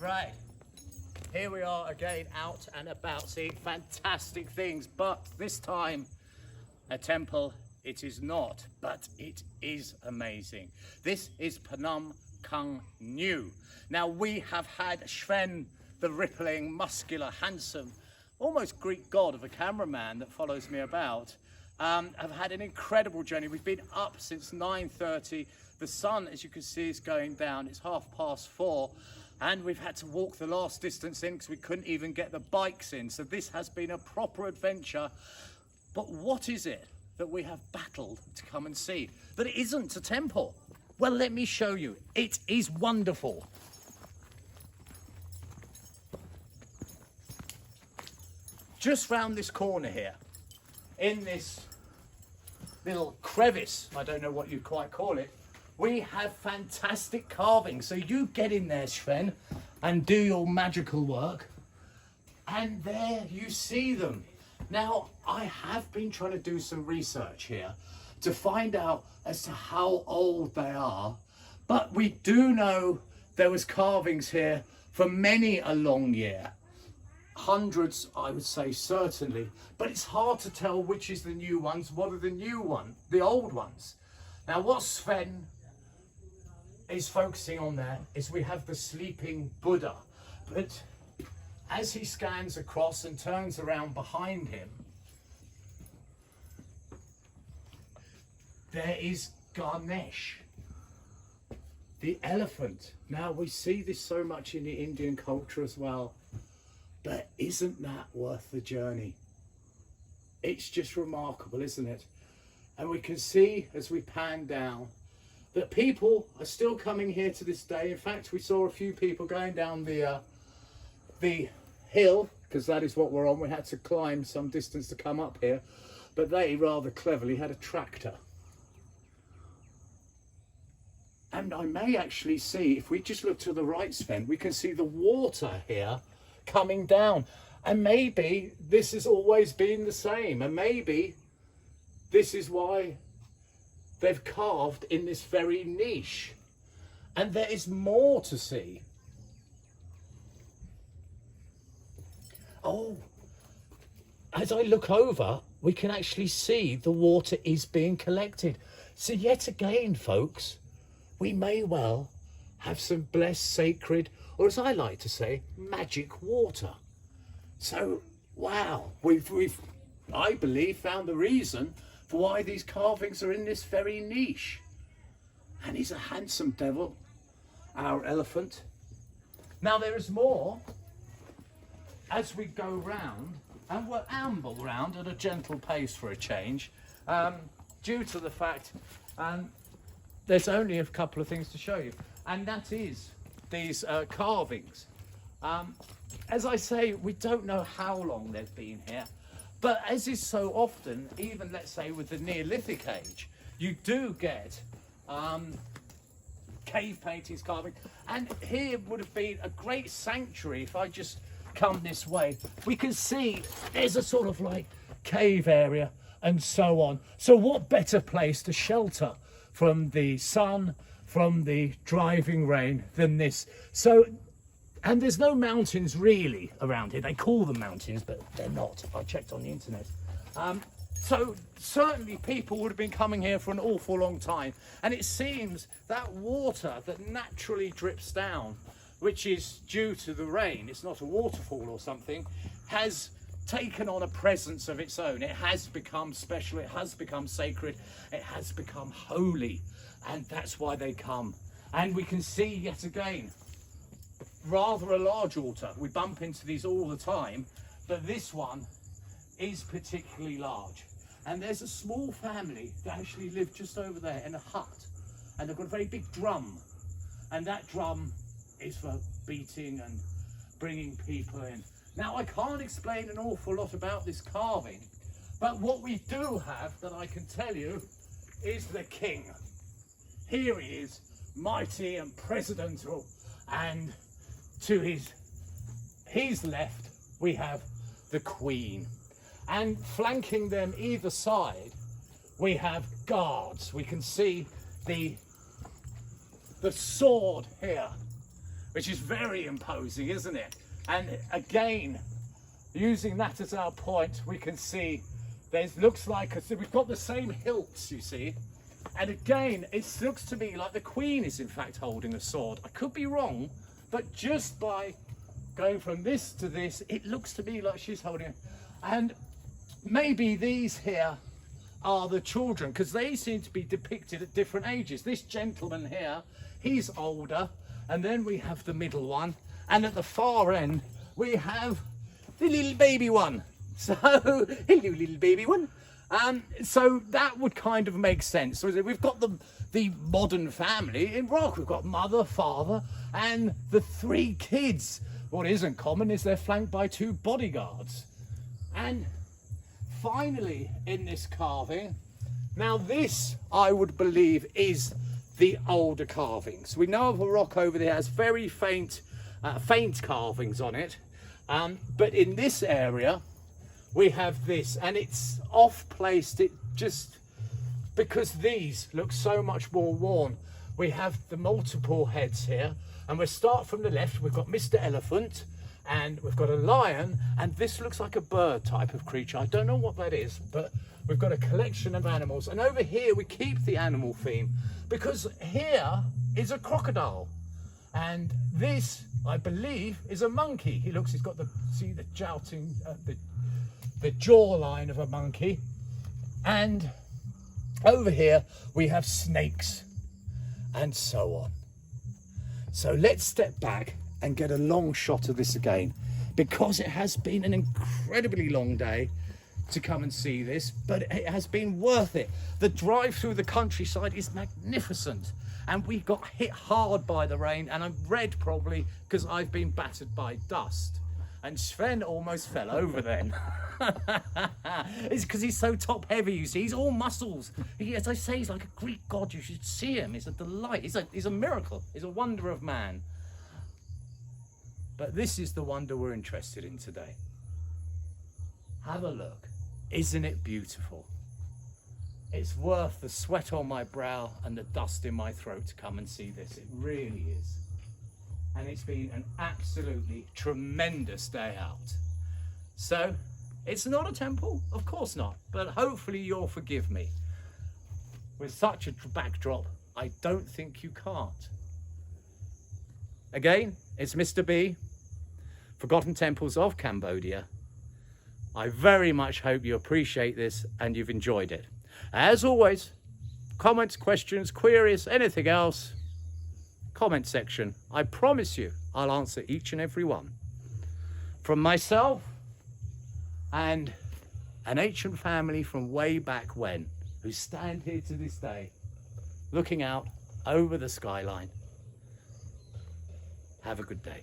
Right, here we are again, out and about, seeing fantastic things, but this time a temple it is not, but it is amazing. This is Komnou. Now we have had Sven, the rippling, muscular, handsome, almost Greek god of a cameraman that follows me about, have had an incredible journey. We've been up since 9:30. The sun, as you can see, is going down. It's 4:30. And we've had to walk the last distance in because we couldn't even get the bikes in. So this has been a proper adventure. But what is it that we have battled to come and see that isn't a temple? Well, let me show you. It is wonderful. Just round this corner here, in this little crevice, I don't know what you quite call it, we have fantastic carvings. So you get in there, Sven, and do your magical work. And there you see them. Now, I have been trying to do some research here to find out as to how old they are. But we do know there was carvings here for many a long year. Hundreds, I would say, certainly. But it's hard to tell which is the new ones, what are the new ones, the old ones. Now, what Sven is focusing on there is we have the sleeping Buddha, but as he scans across and turns around behind him, there is Ganesh, the elephant. Now we see this so much in the Indian culture as well, but isn't that worth the journey? It's just remarkable, isn't it? And we can see as we pan down that people are still coming here to this day. In fact, we saw a few people going down the hill, because that is what we're on. We had to climb some distance to come up here, but they rather cleverly had a tractor. And I may actually see, if we just look to the right, Sven, we can see the water here coming down. And maybe this has always been the same, and maybe this is why they've carved in this very niche. And there is more to see. Oh, as I look over, we can actually see the water is being collected. So yet again, folks, we may well have some blessed, sacred, or as I like to say, magic water. So, wow, we've I believe, found the reason for why these carvings are in this very niche. And he's a handsome devil, our elephant. Now there is more as we go round, and we'll amble round at a gentle pace for a change, due to the fact there's only a couple of things to show you, and that is these carvings. As I say, we don't know how long they've been here. But as is so often, even let's say with the Neolithic age, you do get cave paintings, carving, and here would have been a great sanctuary. If I just come this way, we can see there's a sort of like cave area and so on. So what better place to shelter from the sun, from the driving rain than this? So, and there's no mountains really around here. They call them mountains, but they're not. I checked on the internet. So certainly people would have been coming here for an awful long time. And it seems that water that naturally drips down, which is due to the rain, it's not a waterfall or something, has taken on a presence of its own. It has become special, it has become sacred, it has become holy. And that's why they come. And we can see yet again, rather a large altar. We bump into these all the time, but this one is particularly large. And there's a small family that actually live just over there in a hut, and they've got a very big drum, and that drum is for beating and bringing people in. Now, I can't explain an awful lot about this carving, but what we do have that I can tell you is the king. Here he is, mighty and presidential, and to his left we have the Queen, and flanking them either side we have guards. We can see the sword here which is very imposing, isn't it? And again, using that as our point, we can see looks like we've got the same hilts, you see. And again, it looks to me like the Queen is in fact holding a sword. I could be wrong, but just by going from this to this, it looks to me like she's holding it. And maybe these here are the children, because they seem to be depicted at different ages. This gentleman here, he's older, and then we have the middle one, and at the far end we have the little baby one. So, hello little baby one. So that would kind of make sense. So we've got the modern family in rock. We've got mother, father, and the 3 kids. What isn't common is they're flanked by 2 bodyguards. And finally in this carving, now this I would believe is the older carvings. We know of a rock over there has very faint carvings on it, but in this area we have this, and it's off placed, it just because these look so much more worn. We have the multiple heads here, and we'll start from the left. We've got Mr. Elephant, and we've got a lion, and this looks like a bird type of creature. I don't know what that is, but we've got a collection of animals. And over here we keep the animal theme, because here is a crocodile, and this I believe is a monkey. He's got the jouting, the jawline of a monkey. And over here we have snakes and so on. So let's step back and get a long shot of this again, because it has been an incredibly long day to come and see this, but it has been worth it. The drive through the countryside is magnificent, and we got hit hard by the rain, and I'm red probably because I've been battered by dust. And Sven almost fell over then. It's because he's so top heavy, you see. He's all muscles. As I say, he's like a Greek god. You should see him. He's a delight. He's a miracle. He's a wonder of man. But this is the wonder we're interested in today. Have a look. Isn't it beautiful? It's worth the sweat on my brow and the dust in my throat to come and see this. It really is. And it's been an absolutely tremendous day out. So, it's not a temple, of course not, but hopefully you'll forgive me. With such a backdrop, I don't think you can't. Again, it's Mr. B, Forgotten Temples of Cambodia. I very much hope you appreciate this and you've enjoyed it. As always, comments, questions, queries, anything else, comment section. I promise you I'll answer each and every one. From myself and an ancient family from way back when, who stand here to this day looking out over the skyline. Have a good day.